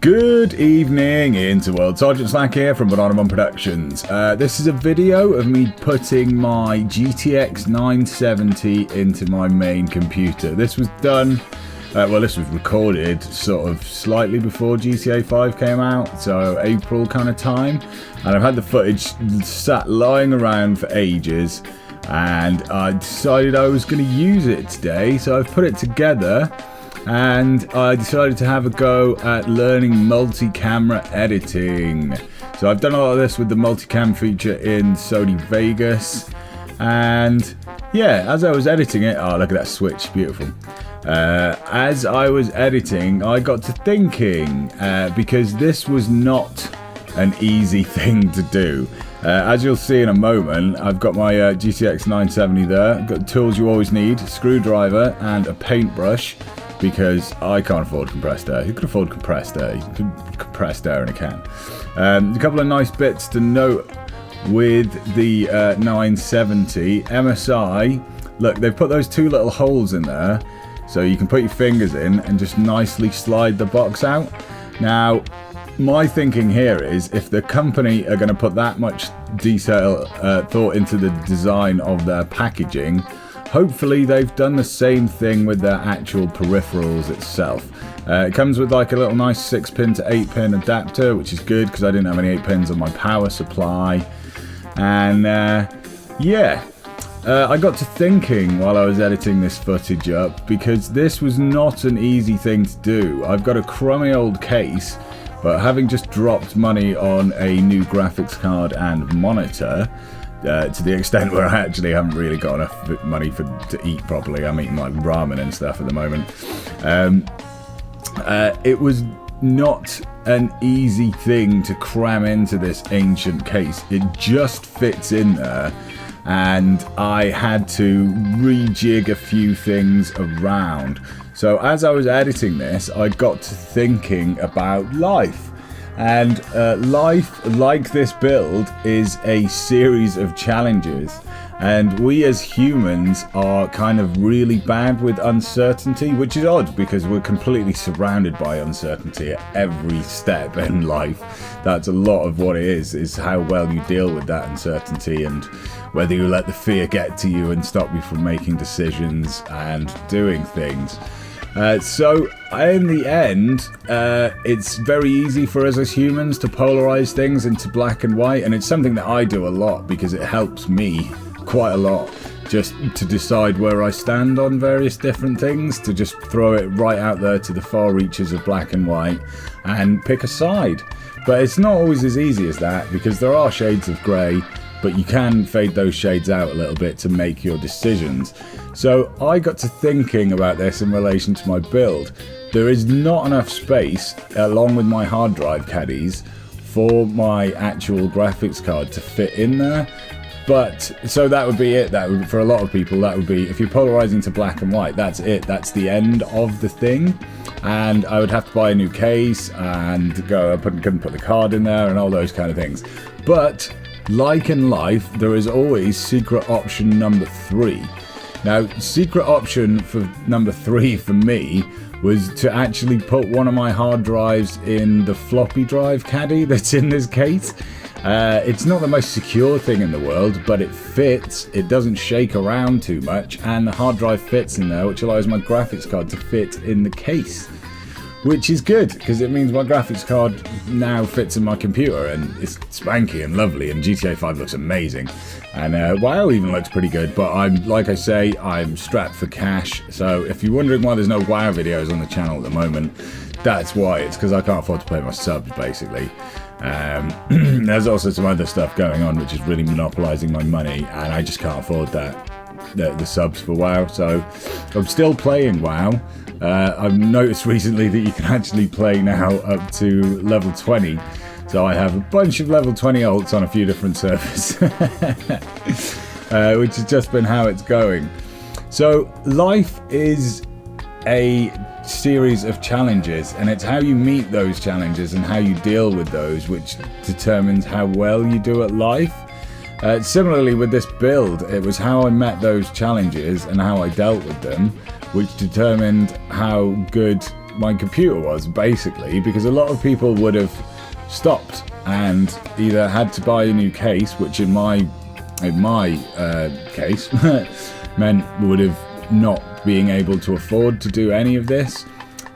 Good evening, Interworld. Sergeant Slack here from Banana Productions. This is a video of me putting my GTX 970 into my main computer. This was done, this was recorded sort of slightly before GTA 5 came out, so April kind of time. And I've had the footage sat lying around for ages, and I decided I was going to use it today, so I've put it together. And I decided to have a go at learning multi-camera editing. So I've done a lot of this with the multicam feature in Sony Vegas. And yeah, as I was editing it, oh look at that switch, beautiful. As I was editing, I got to thinking, because this was not an easy thing to do. As you'll see in a moment, I've got my GTX 970 there. I've got the tools you always need, a screwdriver and a paintbrush. Because I can't afford compressed air. Who can afford compressed air? You can compressed air in a can. A couple of nice bits to note with the 970 MSI. Look, they've put those two little holes in there, so you can put your fingers in and just nicely slide the box out. Now, my thinking here is if the company are going to put that much detail thought into the design of their packaging, hopefully they've done the same thing with their actual peripherals itself. It comes with like a little nice 6-pin to 8-pin adapter, which is good because I didn't have any 8 pins on my power supply. And I got to thinking while I was editing this footage up, because this was not an easy thing to do. I've got a crummy old case, but having just dropped money on a new graphics card and monitor, to the extent where I actually haven't really got enough money to eat properly. I'm eating like ramen and stuff at the moment. It was not an easy thing to cram into this ancient case. It just fits in there, and I had to rejig a few things around. So as I was editing this, I got to thinking about life. And life, like this build, is a series of challenges. And we as humans are kind of really bad with uncertainty, which is odd because we're completely surrounded by uncertainty at every step in life. That's a lot of what it is how well you deal with that uncertainty and whether you let the fear get to you and stop you from making decisions and doing things. So in the end, it's very easy for us as humans to polarize things into black and white, and it's something that I do a lot because it helps me quite a lot just to decide where I stand on various different things, to just throw it right out there to the far reaches of black and white and pick a side. But it's not always as easy as that, because there are shades of grey, but you can fade those shades out a little bit to make your decisions. So I got to thinking about this in relation to my build. There is not enough space, along with my hard drive caddies, for my actual graphics card to fit in there. But, so that would be it. That would, for a lot of people, that would be, if you're polarizing to black and white, that's it. That's the end of the thing. And I would have to buy a new case and go, I couldn't put the card in there and all those kind of things. But like in life, there is always secret option number 3. Now, secret option for number 3 for me was to actually put one of my hard drives in the floppy drive caddy that's in this case. It's not the most secure thing in the world, but it fits, it doesn't shake around too much, and the hard drive fits in there, which allows my graphics card to fit in the case. Which is good, because it means my graphics card now fits in my computer, and it's spanky and lovely, and GTA 5 looks amazing. And WoW even looks pretty good, but like I say, I'm strapped for cash. So if you're wondering why there's no WoW videos on the channel at the moment, that's why. It's because I can't afford to pay my subs, basically. There's also some other stuff going on which is really monopolizing my money, and I just can't afford that. The subs for WoW, so I'm still playing WoW. I've noticed recently that you can actually play now up to level 20, so I have a bunch of level 20 ults on a few different servers, which has just been how it's going. So life is a series of challenges, and it's how you meet those challenges and how you deal with those which determines how well you do at life. Similarly with this build, it was how I met those challenges and how I dealt with them, which determined how good my computer was, basically, because a lot of people would have stopped and either had to buy a new case, which in my case meant would have not being able to afford to do any of this.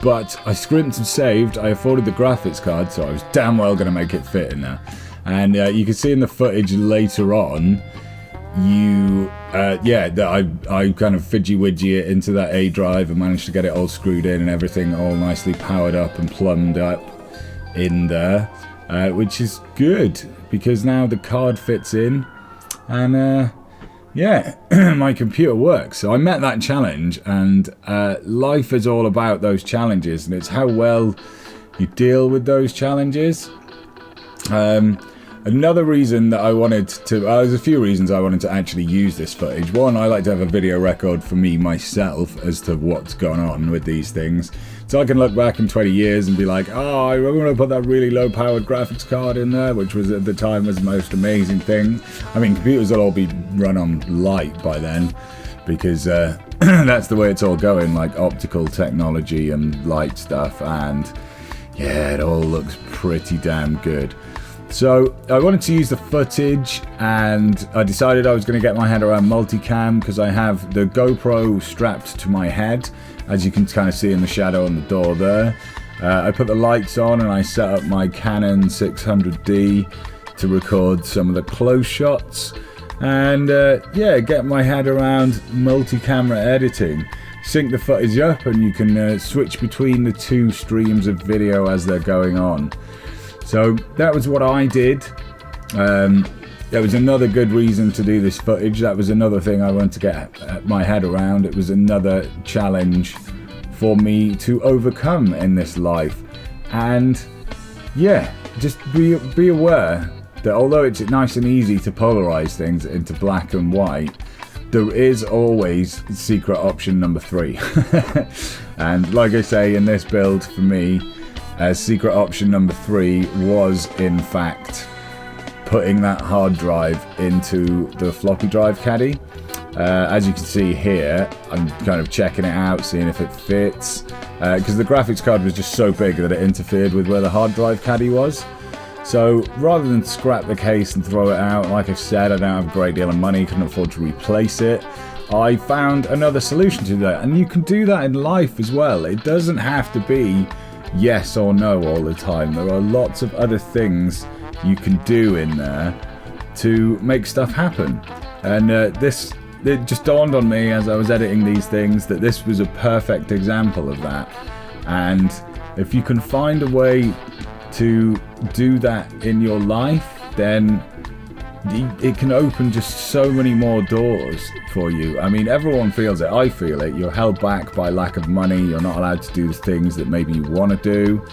But I scrimped and saved. I afforded the graphics card, so I was damn well going to make it fit in there. And you can see in the footage later on, that I kind of fidgy-widgy it into that A drive and managed to get it all screwed in and everything all nicely powered up and plumbed up in there, which is good because now the card fits in and my computer works. So I met that challenge, and life is all about those challenges, and it's how well you deal with those challenges. Another reason that I wanted to, there's a few reasons I wanted to actually use this footage. One, I like to have a video record for me, myself, as to what's going on with these things. So I can look back in 20 years and be like, oh, I want to put that really low-powered graphics card in there, which was at the time was the most amazing thing. I mean, computers will all be run on light by then, because that's the way it's all going, like optical technology and light stuff, and yeah, it all looks pretty damn good. So I wanted to use the footage, and I decided I was going to get my head around multicam because I have the GoPro strapped to my head, as you can kind of see in the shadow on the door there. I put the lights on and I set up my Canon 600D to record some of the close shots, and get my head around multi-camera editing. Sync the footage up and you can switch between the two streams of video as they're going on. So that was what I did. There was another good reason to do this footage. That was another thing I wanted to get my head around. It was another challenge for me to overcome in this life. And yeah, just be aware that although it's nice and easy to polarize things into black and white, there is always secret option number 3. And like I say, in this build for me, secret option number 3 was in fact putting that hard drive into the floppy drive caddy. As you can see here, I'm kind of checking it out, seeing if it fits, because the graphics card was just so big that it interfered with where the hard drive caddy was. So rather than scrap the case and throw it out, like I said, I don't have a great deal of money, couldn't afford to replace it. I found another solution to that, and you can do that in life as well. It doesn't have to be yes or no all the time. There are lots of other things you can do in there to make stuff happen. And it just dawned on me as I was editing these things that this was a perfect example of that. And if you can find a way to do that in your life, then it can open just so many more doors for you. I mean, everyone feels it. I feel it. You're held back by lack of money. You're not allowed to do the things that maybe you want to do.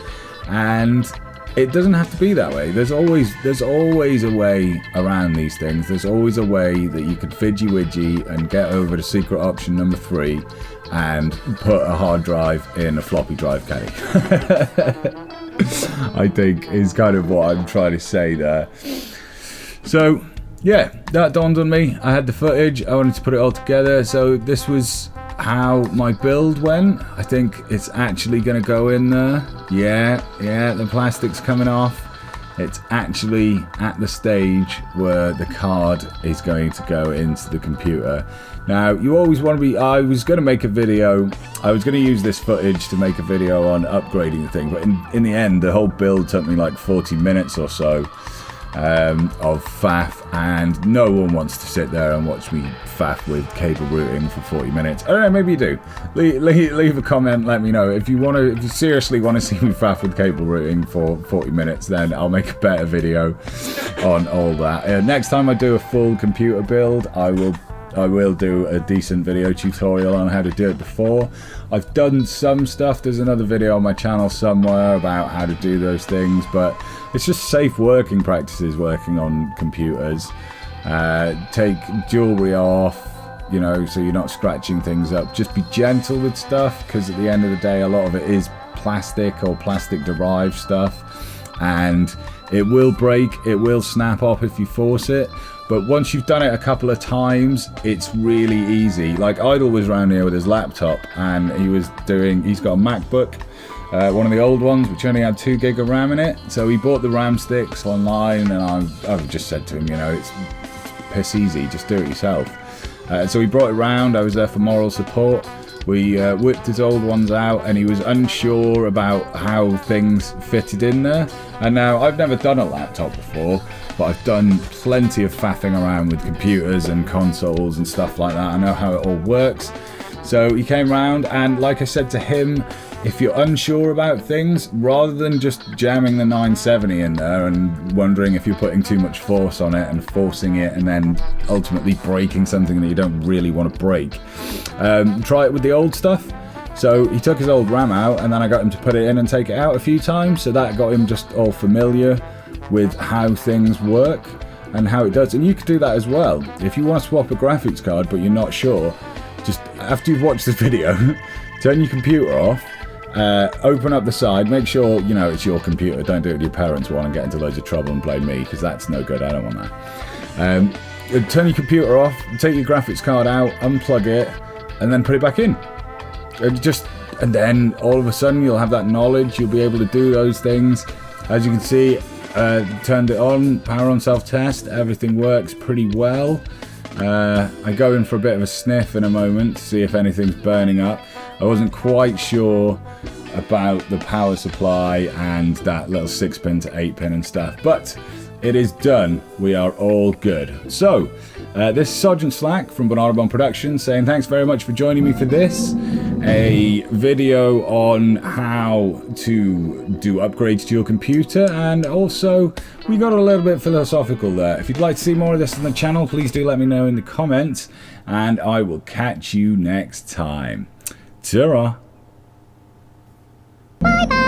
And it doesn't have to be that way. There's always a way around these things. There's always a way that you could fidgy-widgy and get over to secret option number 3 and put a hard drive in a floppy drive caddy. I think is kind of what I'm trying to say there. So yeah, that dawned on me. I had the footage, I wanted to put it all together, so this was how my build went. I think it's actually going to go in there. Yeah, the plastic's coming off. It's actually at the stage where the card is going to go into the computer. Now, you always want to be... I was going to make a video. I was going to use this footage to make a video on upgrading the thing, but in the end, the whole build took me like 40 minutes or so of faff, and no one wants to sit there and watch me faff with cable routing for 40 minutes. I don't know, maybe you do. Leave a comment, let me know. If you seriously want to see me faff with cable routing for 40 minutes, then I'll make a better video on all that. Next time I do a full computer build, I will do a decent video tutorial on how to do it before. I've done some stuff. There's another video on my channel somewhere about how to do those things, but it's just safe working practices working on computers. Take jewelry off, you know, so you're not scratching things up. Just be gentle with stuff, because at the end of the day, a lot of it is plastic or plastic derived stuff, and it will break, it will snap off if you force it. But once you've done it a couple of times, it's really easy. Like Idol was around here with his laptop, and he's got a MacBook, one of the old ones, which only had 2 gig of RAM in it. So he bought the RAM sticks online, and I've just said to him, you know, it's piss easy, just do it yourself. So he brought it round. I was there for moral support. We whipped his old ones out, and he was unsure about how things fitted in there. And now, I've never done a laptop before, but I've done plenty of faffing around with computers and consoles and stuff like that. I know how it all works. So he came round, and like I said to him, if you're unsure about things, rather than just jamming the 970 in there and wondering if you're putting too much force on it and forcing it and then ultimately breaking something that you don't really want to break, try it with the old stuff. So he took his old RAM out, and then I got him to put it in and take it out a few times, so that got him just all familiar with how things work and how it does. And you could do that as well. If you want to swap a graphics card but you're not sure, just after you've watched the video, turn your computer off, open up the side, make sure, you know, it's your computer. Don't do it with your parents' one and get into loads of trouble and blame me, because that's no good. I don't want that. Turn your computer off, take your graphics card out, unplug it, and then put it back in. And then all of a sudden you'll have that knowledge, you'll be able to do those things. As you can see, turned it on, power on self-test, everything works pretty well. I go in for a bit of a sniff in a moment to see if anything's burning up. I wasn't quite sure about the power supply and that little 6-pin to 8-pin and stuff, but it is done. We are all good. So, this is Sergeant Slack from Bonarabon Productions saying thanks very much for joining me for this. A video on how to do upgrades to your computer, and also we got a little bit philosophical there. If you'd like to see more of this on the channel, please do let me know in the comments, and I will catch you next time. Ta-ra! Bye-bye!